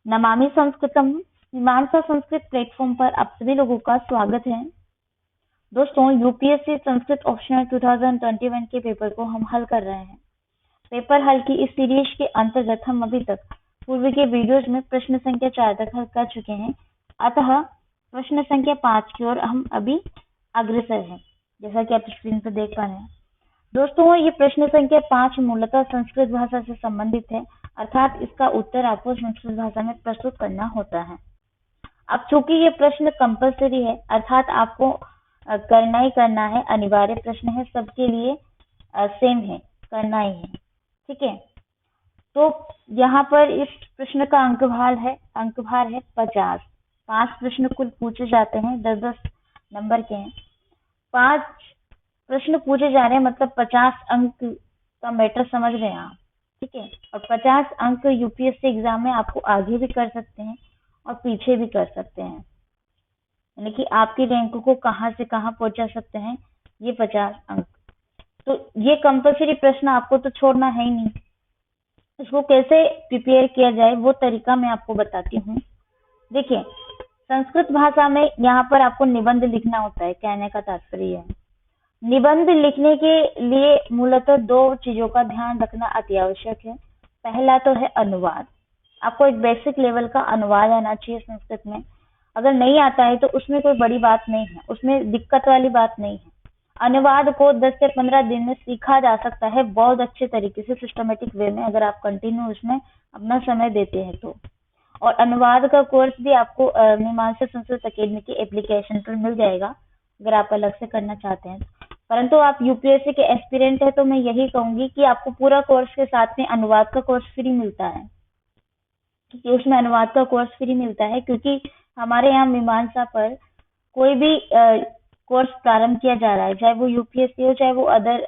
नमामि संस्कृतम मीमांसा संस्कृत प्लेटफॉर्म पर आप सभी लोगों का स्वागत है। दोस्तों, यूपीएससी संस्कृत ऑप्शनल 2021 के पेपर को हम हल कर रहे हैं। पेपर हल की इस सीरीज के अंतर्गत हम अभी तक पूर्व के वीडियोज में प्रश्न संख्या 4 तक हल कर चुके हैं, अतः प्रश्न संख्या 5 की ओर हम अभी अग्रसर हैं, जैसा कि आप स्क्रीन पर देख पा रहे हैं। दोस्तों, ये प्रश्न संख्या 5 मूलतः संस्कृत भाषा से संबंधित है, अर्थात इसका उत्तर आपको संस्कृत भाषा में प्रस्तुत करना होता है। अब चूंकि ये प्रश्न कंपलसरी है, अर्थात आपको करना ही करना है, अनिवार्य प्रश्न है, सबके लिए सेम है, करना ही है। ठीक है, तो यहाँ पर इस प्रश्न का अंकभार है 50। 5 प्रश्न कुल पूछे जाते हैं, 10-10 नंबर के हैं। 5 प्रश्न पूछे जा रहे हैं, मतलब 50 अंक का मैटर समझ रहे हैं आप। ठीक है, और 50 अंक यूपीएससी एग्जाम में आपको आगे भी कर सकते हैं और पीछे भी कर सकते हैं, यानी कि आपकी रैंक को कहां से कहां पहुंचा सकते हैं ये 50 अंक। तो ये कंपलसरी प्रश्न आपको तो छोड़ना है ही नहीं। इसको कैसे प्रिपेयर किया जाए वो तरीका मैं आपको बताती हूँ। देखिए, संस्कृत भाषा में यहाँ पर आपको निबंध लिखना होता है, कहने का तात्पर्य है निबंध लिखने के लिए मूलतः 2 चीजों का ध्यान रखना अति आवश्यक है। पहला तो है अनुवाद। आपको एक बेसिक लेवल का अनुवाद आना चाहिए संस्कृत में। अगर नहीं आता है तो उसमें कोई बड़ी बात नहीं है, उसमें दिक्कत वाली बात नहीं है। अनुवाद को 10 से 15 दिन में सीखा जा सकता है, बहुत अच्छे तरीके से, सिस्टमेटिक वे में, अगर आप कंटिन्यू उसमें अपना समय देते हैं तो। और अनुवाद का कोर्स भी आपको मीमांसा संस्कृत अकेडमी की एप्लीकेशन पर मिल जाएगा, अगर आप अलग से करना चाहते हैं। परंतु आप यूपीएससी के एस्पिरेंट है तो मैं यही कहूंगी कि आपको पूरा कोर्स के साथ में अनुवाद का कोर्स फ्री मिलता है, क्योंकि उसमें अनुवाद का कोर्स फ्री मिलता है, क्योंकि हमारे यहाँ मीमांसा पर कोई भी कोर्स प्रारंभ किया जा रहा है, चाहे वो यूपीएससी हो चाहे वो अदर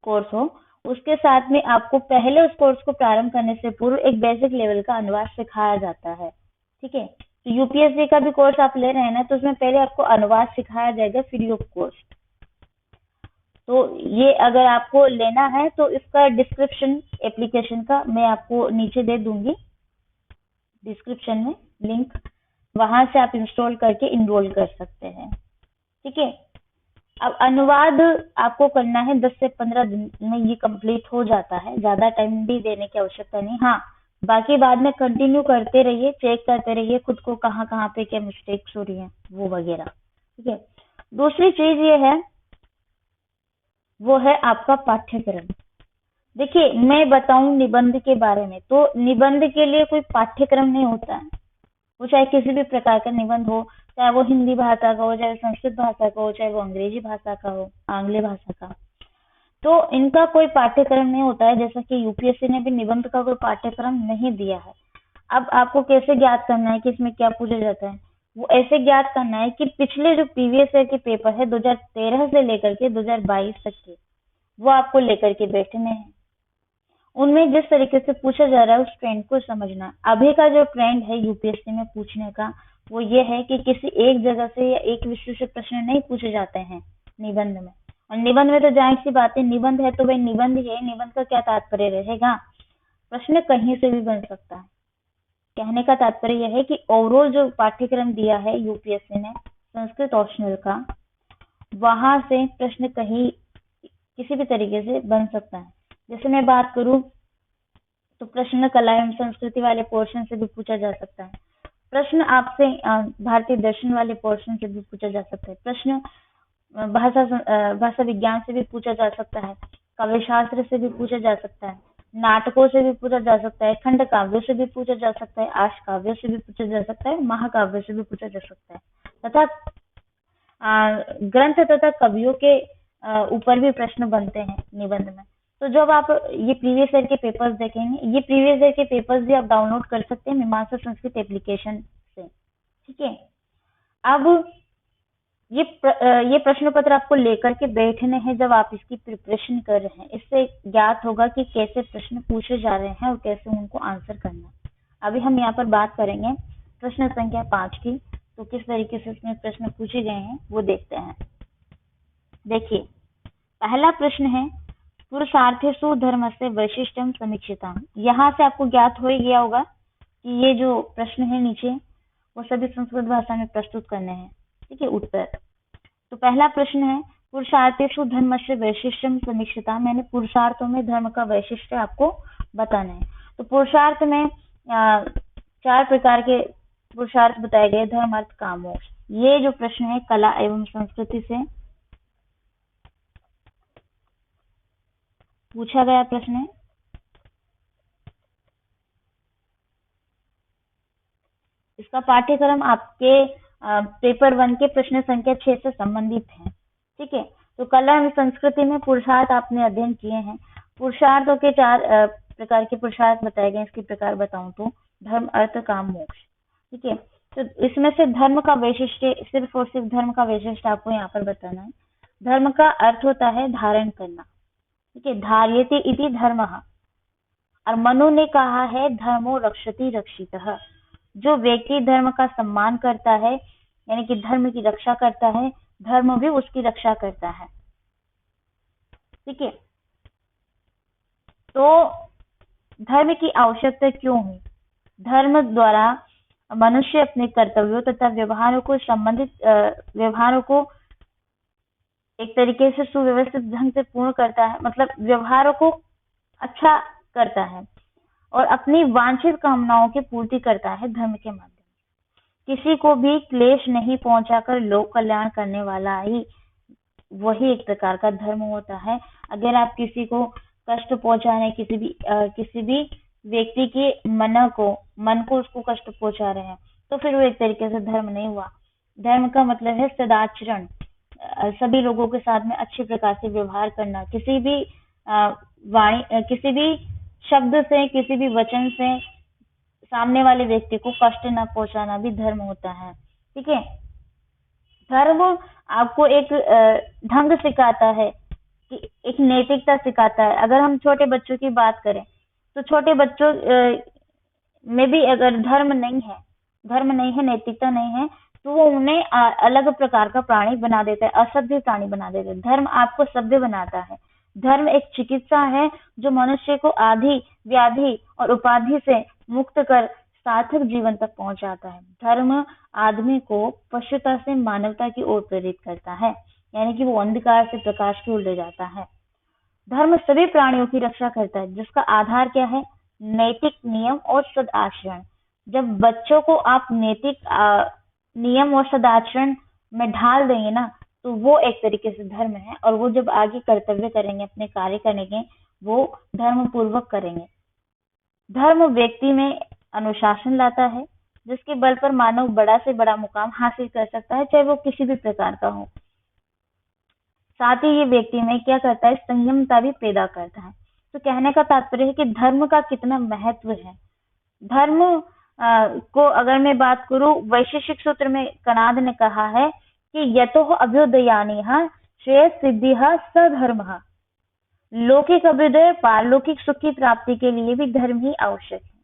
कोर्स हो, उसके साथ में आपको पहले उस कोर्स को प्रारंभ करने से पूर्व एक बेसिक लेवल का अनुवाद सिखाया जाता है। ठीक है, तो यूपीएससी का भी कोर्स आप ले रहे हैं ना, तो उसमें पहले आपको अनुवाद सिखाया जाएगा फ्री ऑफ कॉस्ट। तो ये अगर आपको लेना है तो इसका डिस्क्रिप्शन एप्लीकेशन का मैं आपको नीचे दे दूंगी, डिस्क्रिप्शन में लिंक, वहां से आप इंस्टॉल करके इनरोल कर सकते हैं। ठीक है, अब अनुवाद आपको करना है 10 से 15 दिन में, ये कंप्लीट हो जाता है, ज्यादा टाइम भी देने की आवश्यकता नहीं। हाँ, बाकी बाद में कंटिन्यू करते रहिए, चेक करते रहिए खुद को, कहाँ कहाँ पे क्या मिस्टेक्स हो रही हैं वो वगैरह। ठीक है, दूसरी चीज ये है, वो है आपका पाठ्यक्रम। देखिए, मैं बताऊं निबंध के बारे में, तो निबंध के लिए कोई पाठ्यक्रम नहीं होता है। वो चाहे किसी भी प्रकार का निबंध हो, चाहे वो हिंदी भाषा का हो, चाहे संस्कृत भाषा का हो, चाहे वो अंग्रेजी भाषा का हो, आंग्ल भाषा का, तो इनका कोई पाठ्यक्रम नहीं होता है। जैसा कि यूपीएससी ने भी निबंध का कोई पाठ्यक्रम नहीं दिया है। अब आपको कैसे ज्ञात करना है कि इसमें क्या पूछा जाता है, वो ऐसे ज्ञात करना है कि पिछले जो प्रीवियस ईयर के पेपर है 2013 से लेकर के 2022 तक के, वो आपको लेकर के बैठने हैं। उनमें जिस तरीके से पूछा जा रहा है उस ट्रेंड को समझना। अभी का जो ट्रेंड है यूपीएससी में पूछने का, वो ये है कि किसी एक जगह से या एक विषय से प्रश्न नहीं पूछे जाते हैं निबंध में। और निबंध में तो जाहिर सी बात है, निबंध है तो भाई निबंध ही है, निबंध का क्या तात्पर्य रहेगा, प्रश्न कहीं से भी बन सकता है। कहने का तात्पर्य यह है कि ओवरऑल जो पाठ्यक्रम दिया है यूपीएससी ने संस्कृत ऑप्शनल का, वहां से प्रश्न कहीं किसी भी तरीके से बन सकता है। जैसे मैं बात करूं तो प्रश्न कला एवं संस्कृति वाले पोर्शन से भी पूछा जा सकता है, प्रश्न आपसे भारतीय दर्शन वाले पोर्शन से भी पूछा जा सकता है, प्रश्न भाषा विज्ञान से भी पूछा जा सकता है, काव्य शास्त्र से भी पूछा जा सकता है, नाटकों से भी पूछा जा सकता है, खंड काव्यों से भी पूछा जा सकता है, आश काव्यों से भी पूछा जा सकता है, महाकाव्यों से भी पूछा जा सकता है, तथा ग्रंथ तथा कवियों के ऊपर भी प्रश्न बनते हैं निबंध में। तो जब आप ये प्रीवियस ईयर के पेपर्स देखेंगे, ये प्रीवियस ईयर के पेपर्स भी आप डाउनलोड कर सकते हैं मीमांसा संस्कृत एप्लीकेशन से। ठीक है, अब ये प्रश्न पत्र आपको लेकर के बैठने हैं जब आप इसकी प्रिपरेशन कर रहे हैं। इससे ज्ञात होगा कि कैसे प्रश्न पूछे जा रहे हैं और कैसे उनको आंसर करना है। अभी हम यहाँ पर बात करेंगे प्रश्न संख्या 5 की, तो किस तरीके से इसमें प्रश्न पूछे गए हैं वो देखते हैं। देखिए, पहला प्रश्न है, पुरुषार्थेषु धर्मस्य वैशिष्ट्यं समीक्षिताम्। यहाँ से आपको ज्ञात हो ही गया होगा कि ये जो प्रश्न है नीचे वो सभी संस्कृत भाषा में प्रस्तुत करने हैं। ठीक है, उत्तर। तो पहला प्रश्न है, पुरुषार्थेषु धर्मस्य वैशिष्ट्यम समीक्षिता। मैंने पुरुषार्थों में धर्म का वैशिष्ट्य आपको बताना है। तो पुरुषार्थ में 4 प्रकार के पुरुषार्थ बताए गए, धर्म, अर्थ, काम, मोक्ष। ये जो प्रश्न है कला एवं संस्कृति से पूछा गया प्रश्न है। इसका पाठ्यक्रम आपके पेपर 1 के प्रश्न संख्या 6 से संबंधित है। ठीक है, तो कला एवं संस्कृति में पुरुषार्थ आपने अध्ययन किए हैं। पुरुषार्थों के 4 प्रकार के पुरुषार्थ बताए गए। इसके प्रकार बताऊं तो धर्म, अर्थ, काम, मोक्ष। ठीक है, तो इसमें से धर्म का वैशिष्ट्य, सिर्फ और सिर्फ धर्म का वैशिष्ट्य आपको यहाँ पर बताना है। धर्म का अर्थ होता है धारण करना। ठीक है, धार्यते इति धर्मः। और मनु ने कहा है धर्मो रक्षति रक्षितः। जो व्यक्ति धर्म का सम्मान करता है, यानी कि धर्म की रक्षा करता है, धर्म भी उसकी रक्षा करता है। ठीक है, तो धर्म की आवश्यकता क्यों हुई? धर्म द्वारा मनुष्य अपने कर्तव्यों तथा व्यवहारों को एक तरीके से सुव्यवस्थित ढंग से पूर्ण करता है, मतलब व्यवहारों को अच्छा करता है और अपनी वांछित कामनाओं की पूर्ति करता है धर्म के माध्यम। किसी को भी क्लेश नहीं पहुंचाकर लोक कल्याण करने वाला ही वही एक प्रकार का धर्म होता है। अगर आप किसी को कष्ट पहुंचाने, किसी भी व्यक्ति के मन को उसको कष्ट पहुंचा रहे हैं, तो फिर वो एक तरीके से धर्म नहीं हुआ। धर्म का मतलब है सदाचरण, सभी लोगों के साथ में अच्छे प्रकार से व्यवहार करना, किसी भी किसी भी शब्द से, किसी भी वचन से सामने वाले व्यक्ति को कष्ट न पहुंचाना भी धर्म होता है। ठीक है, धर्म आपको एक ढंग सिखाता है, कि एक नैतिकता सिखाता है। अगर हम छोटे बच्चों की बात करें तो छोटे बच्चों में भी अगर धर्म नहीं है, नैतिकता नहीं है, तो वो उन्हें अलग प्रकार का प्राणी बना देता है, असभ्य प्राणी बना देता है। धर्म आपको सभ्य बनाता है। धर्म एक चिकित्सा है जो मनुष्य को आदि, व्याधि और उपाधि से मुक्त कर सार्थक जीवन तक पहुंचाता है। धर्म आदमी को पशुता से मानवता की ओर प्रेरित करता है, यानी कि वो अंधकार से प्रकाश की ओर ले जाता है। धर्म सभी प्राणियों की रक्षा करता है, जिसका आधार क्या है? नैतिक नियम और सदाचरण। जब बच्चों को आप नैतिक नियम और सदाचरण में ढाल देंगे ना, तो वो एक तरीके से धर्म है, और वो जब आगे कर्तव्य करेंगे, अपने कार्य करेंगे, वो धर्म पूर्वक करेंगे। धर्म व्यक्ति में अनुशासन लाता है, जिसके बल पर मानव बड़ा से बड़ा मुकाम हासिल कर सकता है, चाहे वो किसी भी प्रकार का हो। साथ ही ये व्यक्ति में क्या करता है? संयमता भी पैदा करता है। तो कहने का तात्पर्य है कि धर्म का कितना महत्व है। धर्म को अगर मैं बात करूं, वैशेषिक सूत्र में कणाद ने कहा है कि यतोह अभ्युदयानिहा श्रेय सिद्धिः सधर्मः। लौकिक अभ्युदय, पारलौकिक सुख की प्राप्ति के लिए भी धर्म ही आवश्यक है।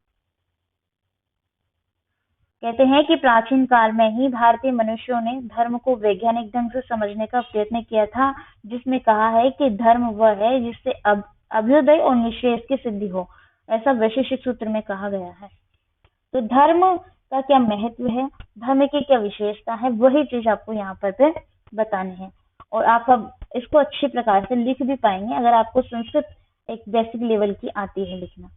कहते हैं कि प्राचीन काल में ही भारतीय मनुष्यों ने धर्म को वैज्ञानिक ढंग से समझने का प्रयत्न किया था, जिसमें कहा है कि धर्म वह है जिससे अभ्युदय और निश्रेयस की सिद्धि हो। ऐसा वैशेषिक सूत्र में कहा गया है। तो धर्म का क्या महत्व है, धर्म की क्या विशेषता है, वही चीज आपको यहाँ पर बतानी है। और आप अब इसको अच्छी प्रकार से लिख भी पाएंगे अगर आपको संस्कृत एक बेसिक लेवल की आती है लिखना।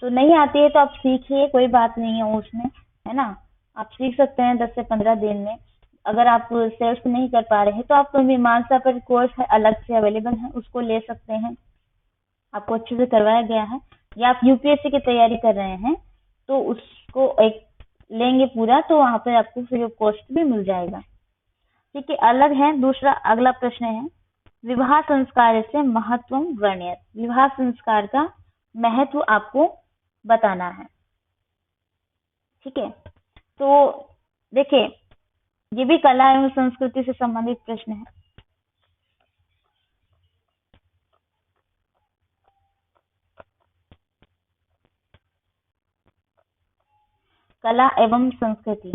तो नहीं आती है तो आप सीखिए, कोई बात नहीं है उसमें, है ना। आप सीख सकते हैं 10 से 15 दिन में। अगर आप सेल्फ नहीं कर पा रहे हैं तो आप मीमांसा पर कोर्स है, अलग से अवेलेबल है, उसको ले सकते हैं, आपको अच्छे से करवाया गया है। या आप यूपीएससी की तैयारी कर रहे हैं तो उसको एक लेंगे पूरा, तो वहां पर आपको फ्री ऑफ कॉस्ट भी मिल जाएगा। ठीक है, अलग है। दूसरा अगला प्रश्न है, विवाह संस्कार से महत्व वर्णयत। विवाह संस्कार का महत्व आपको बताना है। ठीक है, तो देखिए ये भी कला एवं संस्कृति से संबंधित प्रश्न है। कला एवं संस्कृति।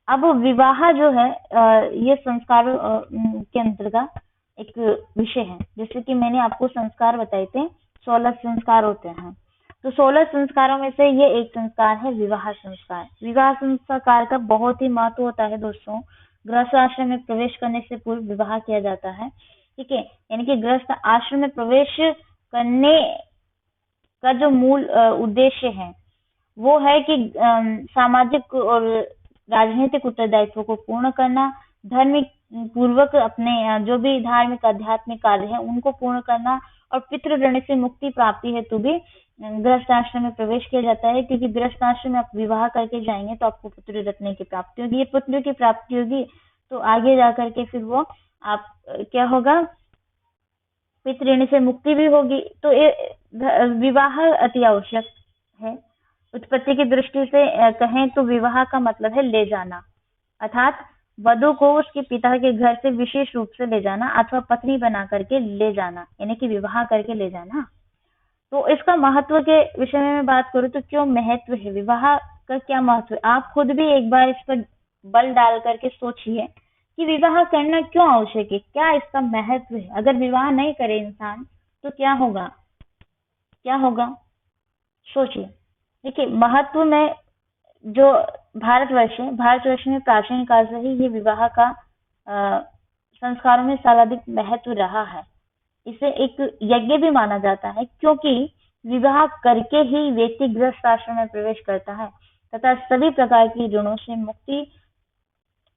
अब विवाह जो है ये संस्कारों के अंतर्गत एक विषय है। जैसे कि मैंने आपको संस्कार बताए थे, 16 संस्कार होते हैं। तो 16 संस्कारों में से ये एक संस्कार है विवाह संस्कार। विवाह संस्कार का बहुत ही महत्व होता है दोस्तों। गृहस्थ आश्रम में प्रवेश करने से पूर्व विवाह किया जाता है, ठीक है। यानी कि गृहस्थ आश्रम में प्रवेश करने का जो मूल उद्देश्य है वो है कि सामाजिक और राजनीतिक उत्तरदायित्व को पूर्ण करना, धर्म पूर्वक अपने जो भी धार्मिक आध्यात्मिक कार्य है उनको पूर्ण करना, और पितृ ऋण से मुक्ति प्राप्ति हेतु भी गृहस्थ आश्रम में प्रवेश किया जाता है। क्योंकि गृहस्थ आश्रम में आप विवाह करके जाएंगे तो आपको पुत्र रत्न की प्राप्ति होगी। ये पुत्र की प्राप्ति होगी तो आगे जाकर के फिर वो आप क्या होगा, पितृ ऋण से मुक्ति भी होगी। तो ये विवाह अति आवश्यक है। उत्पत्ति की दृष्टि से कहें तो विवाह का मतलब है ले जाना, अर्थात वधु को उसके पिता के घर से विशेष रूप से ले जाना अथवा पत्नी बना करके ले जाना, यानी कि विवाह करके ले जाना। तो इसका महत्व के विषय में मैं बात करूं तो क्यों महत्व है, विवाह का क्या महत्व है, आप खुद भी एक बार इस पर बल डाल करके सोचिए कि विवाह करना क्यों आवश्यक है, क्या इसका महत्व है। अगर विवाह नहीं करे इंसान तो क्या होगा, क्या होगा, सोचिए। देखिए, महत्व में जो भारतवर्ष में प्राचीन काल से ही ये विवाह का संस्कारों में सर्वाधिक महत्व रहा है। इसे एक यज्ञ भी माना जाता है क्योंकि विवाह करके ही व्यक्ति गृहस्थ आश्रम में प्रवेश करता है तथा सभी प्रकार की ऋणों से मुक्ति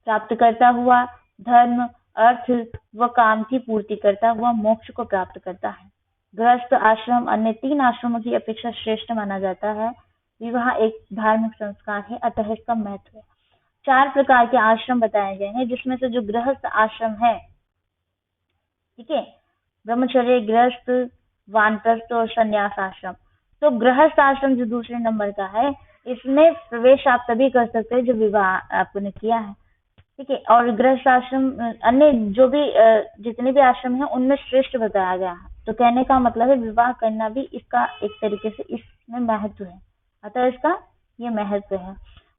प्राप्त करता हुआ धर्म, अर्थ व काम की पूर्ति करता हुआ मोक्ष को प्राप्त करता है। गृहस्थ आश्रम अन्य 3 आश्रमों की अपेक्षा श्रेष्ठ माना जाता है। विवाह एक धार्मिक संस्कार है, अतः इसका महत्व है। 4 प्रकार के आश्रम बताए गए हैं, जिसमें से जो गृहस्थ आश्रम है, ठीक है, ब्रह्मचर्य, गृहस्थ, वानप्रस्थ और संन्यास आश्रम। तो गृहस्थ आश्रम जो दूसरे नंबर का है, इसमें प्रवेश आप तभी कर सकते हैं जो विवाह आपने किया है, ठीक है। और गृहस्थ आश्रम अन्य जो भी जितने भी आश्रम हैं उनमें श्रेष्ठ बताया गया है। तो कहने का मतलब है विवाह करना भी इसका एक तरीके से इसमें महत्व है, अतः इसका ये महत्व है।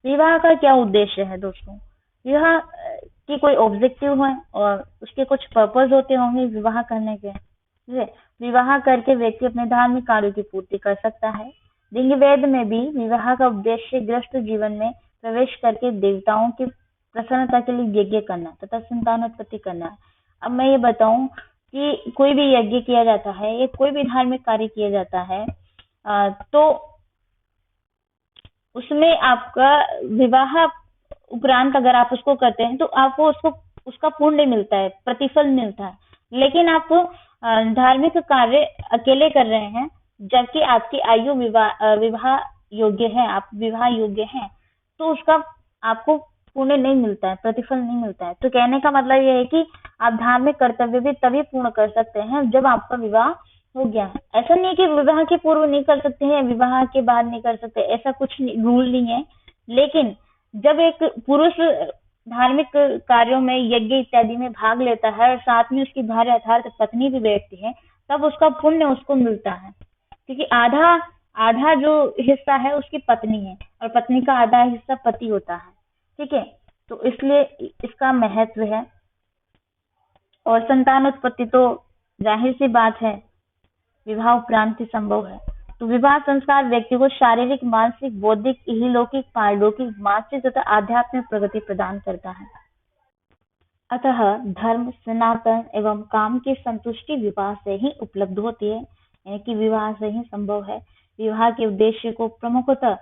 विवाह का क्या उद्देश्य है दोस्तों, विवाह की कोई ऑब्जेक्टिव है और उसके कुछ पर्पस होते होंगे विवाह करने के, ठीक है। विवाह करके व्यक्ति अपने धार्मिक कार्यों की पूर्ति कर सकता है। लिंग वेद में भी विवाह का उद्देश्य गृहस्थ जीवन में प्रवेश करके देवताओं की प्रसन्नता के लिए यज्ञ करना तथा संतानोत्पत्ति करना है। अब मैं ये बताऊं कि कोई भी यज्ञ किया जाता है या कोई भी धार्मिक कार्य किया जाता है तो उसमें आपका विवाह उपरांत अगर आप उसको करते हैं तो आपको उसका पुण्य मिलता है, प्रतिफल मिलता है। लेकिन आप धार्मिक कार्य अकेले कर रहे हैं जबकि आपकी आयु विवाह योग्य है, आप विवाह योग्य हैं, तो उसका आपको पुण्य नहीं मिलता है, प्रतिफल नहीं मिलता है। तो कहने का मतलब ये है कि आप धार्मिक कर्तव्य भी तभी पूर्ण कर सकते हैं जब आपका विवाह हो गया है। ऐसा नहीं है कि विवाह के पूर्व नहीं कर सकते हैं, विवाह के बाद नहीं कर सकते, ऐसा कुछ रूल नहीं है। लेकिन जब एक पुरुष धार्मिक कार्यों में यज्ञ इत्यादि में भाग लेता है और साथ में उसकी भार्या अर्थात पत्नी भी बैठती है, तब उसका पुण्य उसको मिलता है, क्योंकि आधा जो हिस्सा है उसकी पत्नी है और पत्नी का आधा हिस्सा पति होता है, ठीक है। तो इसलिए इसका महत्व है। और संतान उत्पत्ति तो जाहिर सी बात है विवाह उपरांत ही संभव है। तो विवाह संस्कार व्यक्ति को शारीरिक, मानसिक, बौद्धिक, इहलौकिक, पारलौकिक, मानसिक तथा आध्यात्मिक प्रगति प्रदान करता है। अतः धर्म, सनातन एवं काम की संतुष्टि विवाह से ही उपलब्ध होती है, यानी कि विवाह से ही संभव है। विवाह के उद्देश्य को प्रमुखतः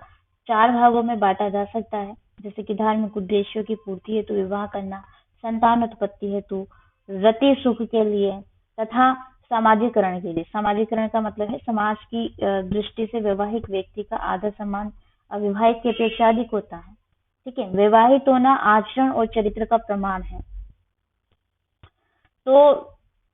4 भागों में बांटा जा सकता है, जैसे कि धार्मिक उद्देश्यों की पूर्ति हेतु विवाह करना, संतान उत्पत्ति हेतु, रति सुख के लिए तथा सामाजिकरण के लिए। सामाजिकरण का मतलब है समाज की दृष्टि से वैवाहिक व्यक्ति का आदर सम्मान अविवाहित की अपेक्षा अधिक होता है, ठीक है। वैवाहिक होना आचरण और चरित्र का प्रमाण है। तो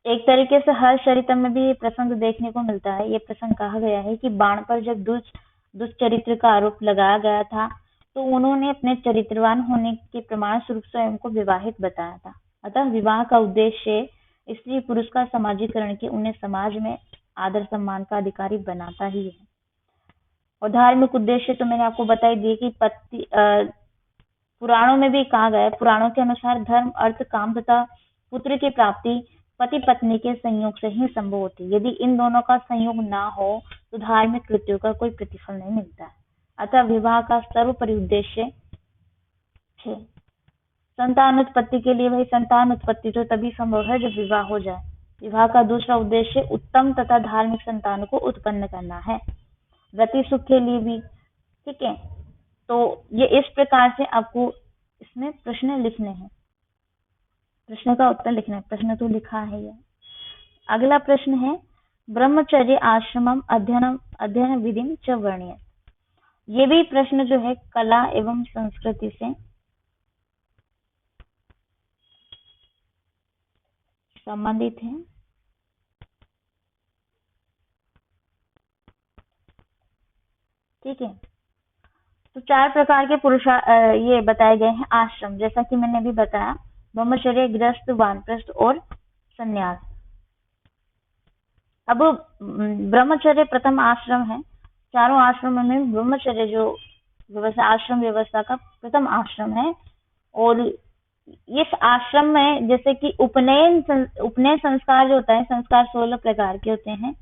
एक तरीके से हर चरित्र में भी ये प्रसंग देखने को मिलता है। ये प्रसंग कहा गया है कि बाण पर जब दुष्चरित्र का आरोप लगाया गया था तो उन्होंने अपने चरित्रवान होने के प्रमाण स्वरूप स्वयं को विवाहित बताया था। अतः विवाह का उद्देश्य स्त्री पुरुष का समाजीकरण के उन्हें समाज में आदर सम्मान का अधिकारी बनाता ही है। और धार्मिक उद्देश्य तो मैंने आपको बता ही दिए कि पुराणों में भी कहा गया है। पुराणों के अनुसार धर्म, अर्थ, काम तथा पुत्र की प्राप्ति पति पत्नी के संयोग से ही संभव होती है। यदि इन दोनों का संयोग ना हो तो धार्मिक कृत्यों का कोई प्रतिफल नहीं मिलता है। अतः विवाह का सर्वोपरि उद्देश्य 6 संतान उत्पत्ति के लिए। वही संतान उत्पत्ति तो तभी संभव है जब विवाह हो जाए। विवाह का दूसरा उद्देश्य उत्तम तथा धार्मिक संतान को उत्पन्न करना है, गति सुख के लिए भी। ठीक है, तो ये इस प्रकार से आपको इसमें प्रश्न लिखने हैं, प्रश्न का उत्तर लिखना है। प्रश्न तो लिखा है ये। अगला प्रश्न है ब्रह्मचर्य आश्रमम अध्ययन विधिम च वर्णयेत्। ये भी प्रश्न जो है कला एवं संस्कृति से संबंधित है। ठीक है, तो 4 प्रकार के ये बताए गए हैं आश्रम, जैसा कि मैंने अभी बताया, ब्रह्मचर्य, गृहस्थ, वानप्रस्थ और संन्यास। अब ब्रह्मचर्य प्रथम आश्रम है। चारों आश्रमों में ब्रह्मचर्य जो व्यवस्था, आश्रम व्यवस्था का प्रथम आश्रम है। और इस आश्रम में जैसे कि उपनयन संस्कार जो होता है, संस्कार 16 प्रकार के होते हैं।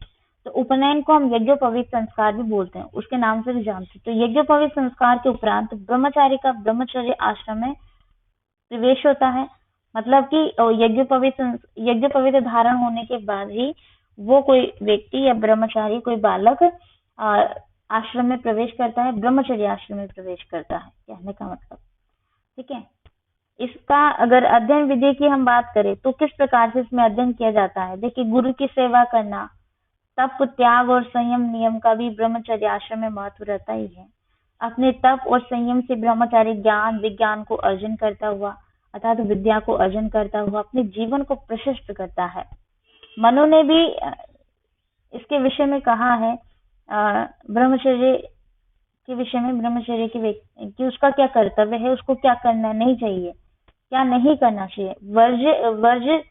तो उपनयन को हम यज्ञोपवीत संस्कार भी बोलते हैं, उसके नाम से भी जानते हैं। तो यज्ञोपवीत संस्कार के उपरांत ब्रह्मचारी का ब्रह्मचर्य आश्रम में प्रवेश होता है। मतलब कि यज्ञोपवीत धारण होने के बाद ही वो कोई व्यक्ति या ब्रह्मचारी, कोई बालक आश्रम में प्रवेश करता है, ब्रह्मचर्य आश्रम में प्रवेश करता है, कहने का मतलब। ठीक है, इसका अगर अध्ययन विधि की हम बात करें तो किस प्रकार से इसमें अध्ययन किया जाता है। देखिए, गुरु की सेवा करना, तप, त्याग और संयम नियम का भी ब्रह्मचर्य आश्रम में महत्व रहता ही है। अपने तप और संयम से ब्रह्मचारी ज्ञान विज्ञान को अर्जन करता हुआ, अर्थात विद्या को अर्जन करता हुआ अपने जीवन को प्रशस्त करता है। मनु ने भी इसके विषय में कहा है, ब्रह्मचर्य के विषय में, ब्रह्मचर्य की उसका क्या कर्तव्य है, उसको क्या करना नहीं चाहिए, क्या नहीं करना चाहिए। वर्ज्य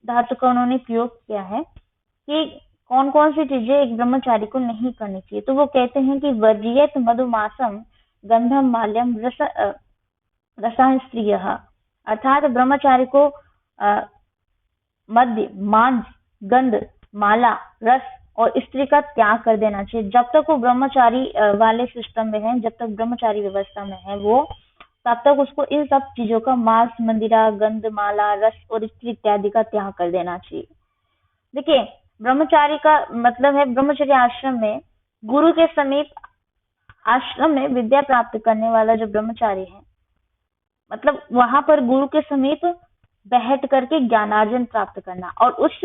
धातु का उन्होंने प्रयोग किया है कि कौन कौन सी चीजें एक ब्रह्मचारी को नहीं करनी चाहिए। तो वो कहते हैं कि वर्जियत मधुमासम गंधम माल्यम रसायन स्त्रिय, अर्थात ब्रह्मचारी को मध्य, मांस, गंध, माला, रस और स्त्री का त्याग कर देना चाहिए। जब तक वो ब्रह्मचारी वाले सिस्टम में है, जब तक ब्रह्मचारी व्यवस्था में है वो, तब तक उसको इन सब चीजों का, मांस, मंदिरा, गंध, माला, रस और स्त्री इत्यादि का त्याग कर देना चाहिए। देखिए, ब्रह्मचारी का मतलब है ब्रह्मचर्य आश्रम में गुरु के समीप आश्रम में विद्या प्राप्त करने वाला जो ब्रह्मचारी है, मतलब वहां पर गुरु के समीप बैठ करके ज्ञानार्जन प्राप्त करना। और उस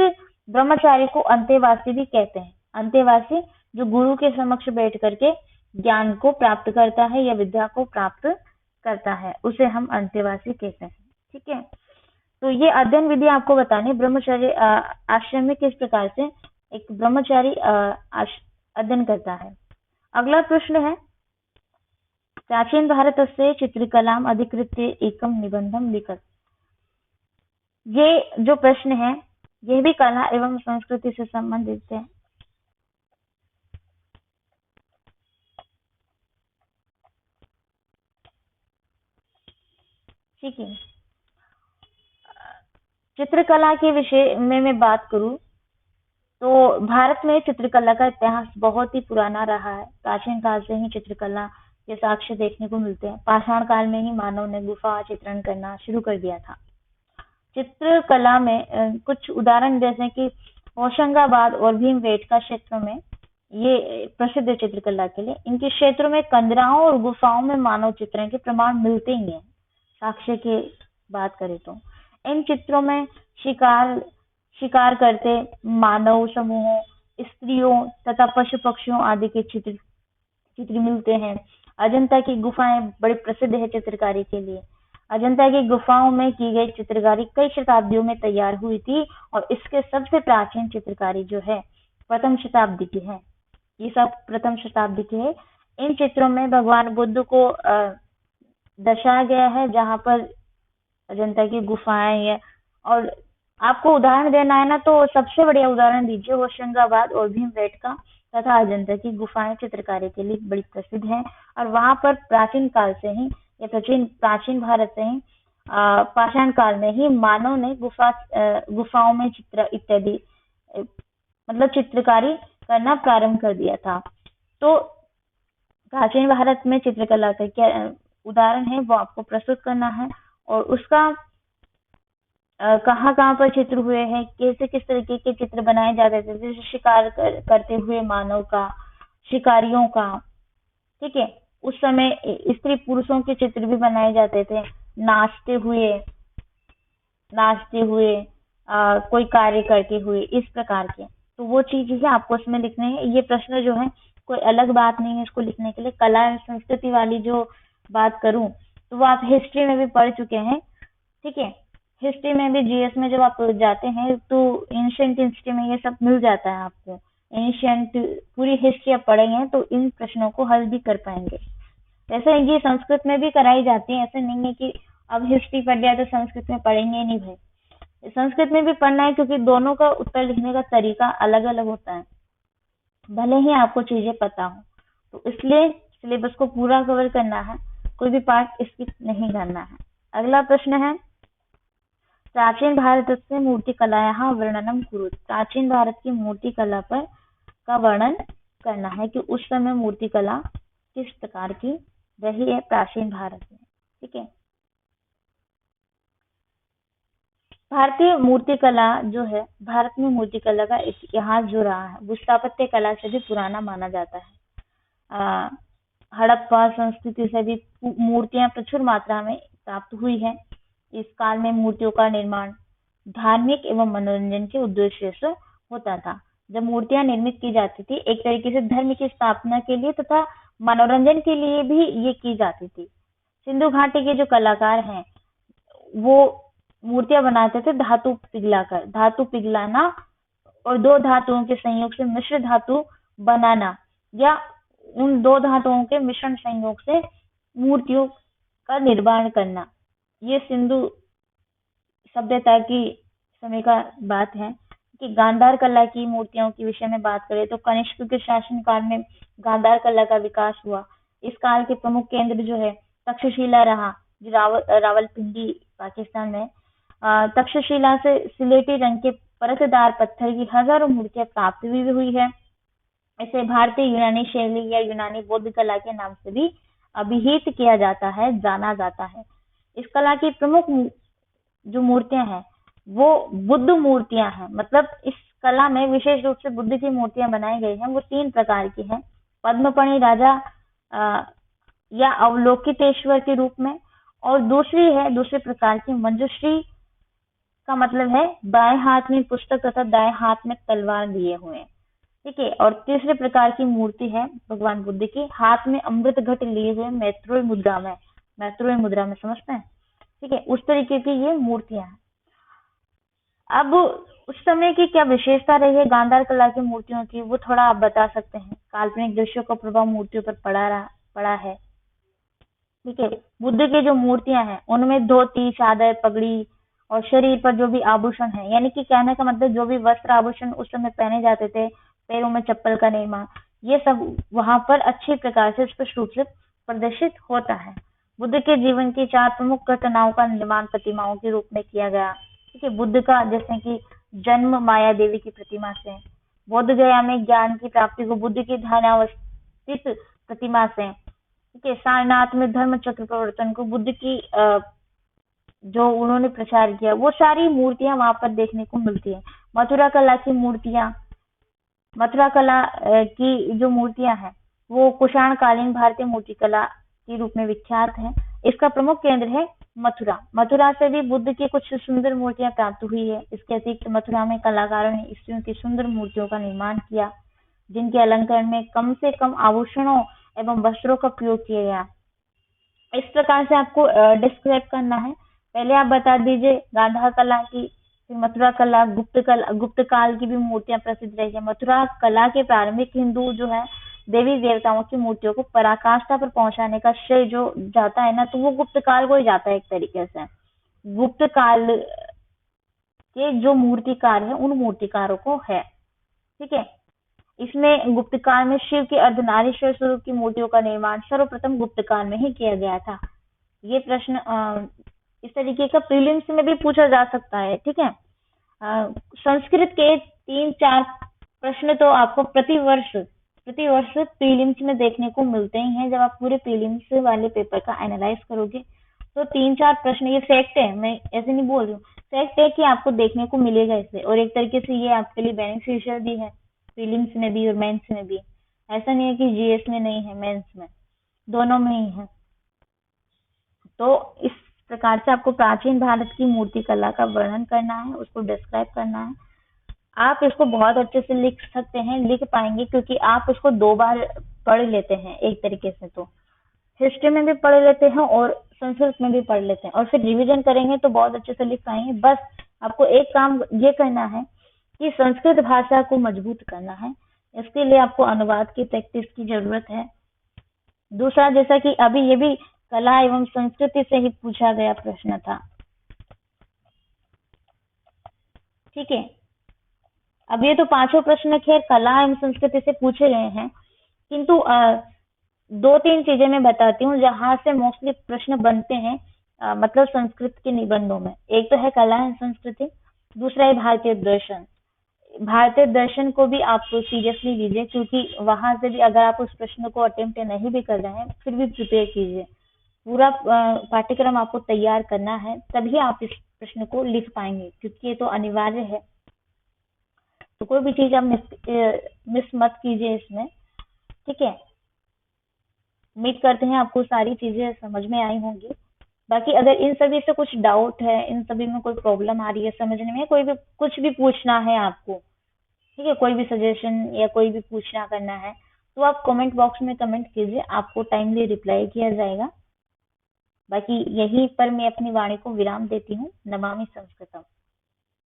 ब्रह्मचारी को अंतेवासी भी कहते हैं। अंतेवासी जो गुरु के समक्ष बैठ करके ज्ञान को प्राप्त करता है या विद्या को प्राप्त करता है, उसे हम अंतेवासी कहते हैं। ठीक है, तो ये अध्ययन विधि आपको बतानी, ब्रह्मचर्य आश्रम में किस प्रकार से एक ब्रह्मचारी अध्ययन करता है। अगला प्रश्न है, प्राचीन भारत से चित्रकलाम अधिकृत्य एकम निबंधम लिखत। ये जो प्रश्न है ये भी कला एवं संस्कृति से संबंधित है। ठीक है, चित्रकला के विषय में मैं बात करूं तो भारत में चित्रकला का इतिहास बहुत ही पुराना रहा है। प्राचीन काल से ही चित्रकला के साक्ष्य देखने को मिलते हैं। पाषाण काल में ही मानव ने गुफा चित्रण करना शुरू कर दिया था। चित्रकला में कुछ उदाहरण जैसे कि होशंगाबाद और भीमबेटका क्षेत्रों में ये प्रसिद्ध चित्रकला के लिए, इनके क्षेत्रों में कंदराओं और गुफाओं में मानव चित्रण के प्रमाण मिलते ही हैं। साक्ष्य की बात करें तो इन चित्रों में शिकार करते मानव समूहों, स्त्रियों तथा पशु पक्षियों आदि के चित्र मिलते हैं। अजंता की गुफाएं बड़ी प्रसिद्ध है चित्रकारी के लिए। अजंता की गुफाओं में की गई चित्रकारी कई शताब्दियों में तैयार हुई थी और इसके सबसे प्राचीन चित्रकारी जो है प्रथम शताब्दी की है। ये सब प्रथम शताब्दी के है। इन चित्रों में भगवान बुद्ध को दर्शाया गया है, जहाँ पर अजंता की गुफाएं है। और आपको उदाहरण देना है ना, तो सबसे बढ़िया उदाहरण दीजिए होशंगाबाद और भीमबेटका तथा अजंता की गुफाएं चित्रकारी के लिए बड़ी प्रसिद्ध हैं। और वहां पर प्राचीन काल से ही या प्राचीन भारत से ही पाषाण काल में ही मानव ने गुफाओं में चित्र इत्यादि मतलब चित्रकारी करना प्रारंभ कर दिया था। तो प्राचीन भारत में चित्रकला का क्या उदाहरण है वो आपको प्रस्तुत करना है, और उसका कहाँ कहाँ पर चित्र हुए हैं, कैसे किस तरीके के चित्र बनाए जाते थे, जैसे शिकार करते हुए मानव का, शिकारियों का, ठीक है। उस समय स्त्री पुरुषों के चित्र भी बनाए जाते थे, नाचते हुए, नाचते हुए, कोई कार्य करते हुए, इस प्रकार के। तो वो चीजें आपको इसमें लिखने हैं। ये प्रश्न जो है कोई अलग बात नहीं है इसको लिखने के लिए। कला एवं संस्कृति वाली जो बात करूं तो वो आप हिस्ट्री में भी पढ़ चुके हैं, ठीक है। हिस्ट्री में भी जीएस में जब आप जाते हैं तो एंशिएंट हिस्ट्री में ये सब मिल जाता है आपको। एंशिएंट पूरी हिस्ट्री आप पढ़ेंगे हैं तो इन प्रश्नों को हल भी कर पाएंगे। वैसे ये संस्कृत में भी कराई जाती है, ऐसा नहीं है कि अब हिस्ट्री पढ़ लिया तो संस्कृत में पढ़ेंगे नहीं भाई, संस्कृत में भी पढ़ना है, क्योंकि दोनों का उत्तर लिखने का तरीका अलग अलग होता है, भले ही आपको चीजें पता हो। तो इसलिए सिलेबस को पूरा कवर करना है, कोई भी पार्ट स्किप नहीं करना है। अगला प्रश्न है, प्राचीन भारतस्य मूर्तिकलायाः वर्णनं कुरु। प्राचीन भारत की मूर्ति कला पर का वर्णन करना है कि उस समय मूर्तिकला किस प्रकार की रही है प्राचीन भारत में, ठीक है। भारतीय मूर्तिकला जो है, भारत में मूर्तिकला का इतिहास जो रहा है वो स्थापत्य कला से भी पुराना माना जाता है। हड़प्पा संस्कृति से भी मूर्तियां प्रचुर मात्रा में प्राप्त हुई है। इस काल में मूर्तियों का निर्माण धार्मिक एवं मनोरंजन के उद्देश्य से होता था। जब मूर्तियां निर्मित की जाती थी एक तरीके से धर्म की स्थापना के लिए तथा मनोरंजन के लिए भी ये की जाती थी। सिंधु घाटी के जो कलाकार हैं वो मूर्तियां बनाते थे धातु पिघलाकर, धातु पिघलाना और दो धातुओं के संयोग से मिश्र धातु बनाना, या उन दो धातुओं के मिश्रण संयोग से मूर्तियों का निर्माण करना, ये सिंधु सभ्यता की समय का बात है। कि गांधार कला की मूर्तियों के विषय में बात करें तो कनिष्क के शासन काल में गांधार कला का विकास हुआ। इस काल के प्रमुख केंद्र जो है तक्षशिला रहा, जो रावलपिंडी पाकिस्तान में। तक्षशिला से सिलेटी रंग के परतदार पत्थर की हजारों मूर्तियां प्राप्त भी हुई है। इसे भारतीय यूनानी शैली या यूनानी बौद्ध कला के नाम से भी अभिहित किया जाता है, जाना जाता है। इस कला की प्रमुख जो मूर्तियां हैं वो बुद्ध मूर्तियां हैं, मतलब इस कला में विशेष रूप से बुद्ध की मूर्तियां बनाई गई हैं। वो तीन प्रकार की हैं, पद्मपणि राजा या अवलोकितेश्वर के रूप में, और दूसरी है दूसरे प्रकार की मंजुश्री का मतलब है बाएं हाथ में पुस्तक तथा दाएं हाथ में तलवार लिए हुए, ठीक है। और तीसरे प्रकार की मूर्ति है भगवान बुद्ध की, हाथ में अमृत घट लिए हुए मैत्रेय मुद्रा में, मैत्रेय मुद्रा में, समझते हैं, ठीक है। उस तरीके की ये मूर्तियां हैं। अब उस समय की क्या विशेषता रही है गांधार कला की मूर्तियों की, वो थोड़ा आप बता सकते हैं। काल्पनिक दृश्यों का प्रभाव मूर्तियों पर पड़ा है, ठीक है। बुद्ध की जो मूर्तियां हैं उनमें धोती, चादर, पगड़ी और शरीर पर जो भी आभूषण है, यानी कि कहने का मतलब जो भी वस्त्र आभूषण उस समय पहने जाते थे, पैरों में चप्पल का निर्माण, ये सब वहां पर अच्छी प्रकार से स्पष्ट रूप से प्रदर्शित होता है। बुद्ध के जीवन की चार प्रमुख घटनाओं का निर्माण प्रतिमाओं के रूप में किया गया, ठीक है। बुद्ध का जैसे कि जन्म माया देवी की प्रतिमा से, बोध गया में ज्ञान की प्राप्ति को बुद्ध की ध्यानावस्थित प्रतिमा से, ठीक है। सारनाथ में धर्म चक्र प्रवर्तन को बुद्ध की जो उन्होंने प्रचार किया, वो सारी मूर्तियां वहां पर देखने को मिलती है। मथुरा कला की मूर्तियां, मथुरा कला की जो मूर्तियां हैं वो कुषाण कालीन भारतीय मूर्ति कला के रूप में विख्यात है। इसका प्रमुख केंद्र है मथुरा। मथुरा से भी बुद्ध की कुछ सुंदर मूर्तियां प्राप्त हुई है। इसके अतिरिक्त मथुरा में कलाकारों ने स्त्रियों की सुंदर मूर्तियों का निर्माण किया, जिनके अलंकरण में कम से कम आभूषणों एवं वस्त्रों का प्रयोग किया गया। इस प्रकार से आपको डिस्क्राइब करना है। पहले आप बता दीजिए गांधार कला की, फिर मथुरा कला, गुप्त काल की भी मूर्तियां प्रसिद्ध रही है। मथुरा कला के प्रारंभिक हिंदू जो है देवी देवताओं की मूर्तियों को पराकाष्ठा पर पहुंचाने का श्रेय जो जाता है ना, तो वो गुप्त काल को ही जाता है एक तरीके से। गुप्त काल के जो मूर्तिकार है उन मूर्तिकारों को है, ठीक है। इसमें गुप्त काल में शिव के अर्धनारीश्वर स्वरूप की मूर्तियों का निर्माण सर्वप्रथम गुप्त काल में ही किया गया था। ये प्रश्न इस तरीके का प्रीलिम्स में भी पूछा जा सकता है, ठीक है। संस्कृत के 3-4 प्रश्न तो आपको प्रतिवर्ष प्रीलिम्स में देखने को मिलते ही हैं। जब आप पूरे प्रीलिम्स वाले पेपर का एनालाइज करोगे तो 3-4 प्रश्न, ये फैक्ट है, मैं ऐसे नहीं बोल रही हूँ, फैक्ट है कि आपको देखने को मिलेगा इससे। और एक तरीके से ये आपके लिए बेनिफिशियल भी है, प्रीलिम्स में भी और मेंस में भी। ऐसा नहीं है कि जीएस में नहीं है, मेंस में, दोनों में ही है। तो इस प्रकार से आपको प्राचीन भारत की मूर्ति कला का वर्णन करना है, उसको डिस्क्राइब करना है। आप इसको बहुत अच्छे से लिख सकते हैं, लिख पाएंगे, क्योंकि आप उसको 2 बार पढ़ लेते हैं एक तरीके से। तो हिस्ट्री में भी पढ़ लेते हैं और संस्कृत में भी पढ़ लेते हैं, और फिर रिवीजन करेंगे तो बहुत अच्छे से लिख पाएंगे। बस आपको एक काम ये करना है कि संस्कृत भाषा को मजबूत करना है। इसके लिए आपको अनुवाद की प्रैक्टिस की जरूरत है। दूसरा, जैसा कि अभी ये भी कला एवं संस्कृति से ही पूछा गया प्रश्न था, ठीक है। अब ये तो पांचों प्रश्न खैर कला एवं संस्कृति से पूछे गए हैं, किंतु 2-3 चीजें मैं बताती हूँ जहां से मोस्टली प्रश्न बनते हैं, मतलब संस्कृत के निबंधों में। एक तो है कला एवं संस्कृति, दूसरा है भारतीय दर्शन। भारतीय दर्शन को भी आप सीरियसली लीजिए, क्योंकि वहां से भी अगर आप उस प्रश्न को अटेम्प्ट नहीं भी कर रहे हैं, फिर भी प्रिपेयर कीजिए। पूरा पाठ्यक्रम आपको तैयार करना है, तभी आप इस प्रश्न को लिख पाएंगे, क्योंकि ये तो अनिवार्य है। तो कोई भी चीज आप मिस मत कीजिए इसमें, ठीक है। उम्मीद करते हैं आपको सारी चीजें समझ में आई होंगी। बाकी अगर इन सभी से कुछ डाउट है, इन सभी में कोई प्रॉब्लम आ रही है समझने में, कोई भी कुछ भी पूछना है आपको, ठीक है, कोई भी सजेशन या कोई भी पूछना करना है, तो आप कमेंट बॉक्स में कमेंट कीजिए, आपको टाइमली रिप्लाई किया जाएगा। बाकी यहीं पर मैं अपनी वाणी को विराम देती हूँ। नमामि संस्कृतम।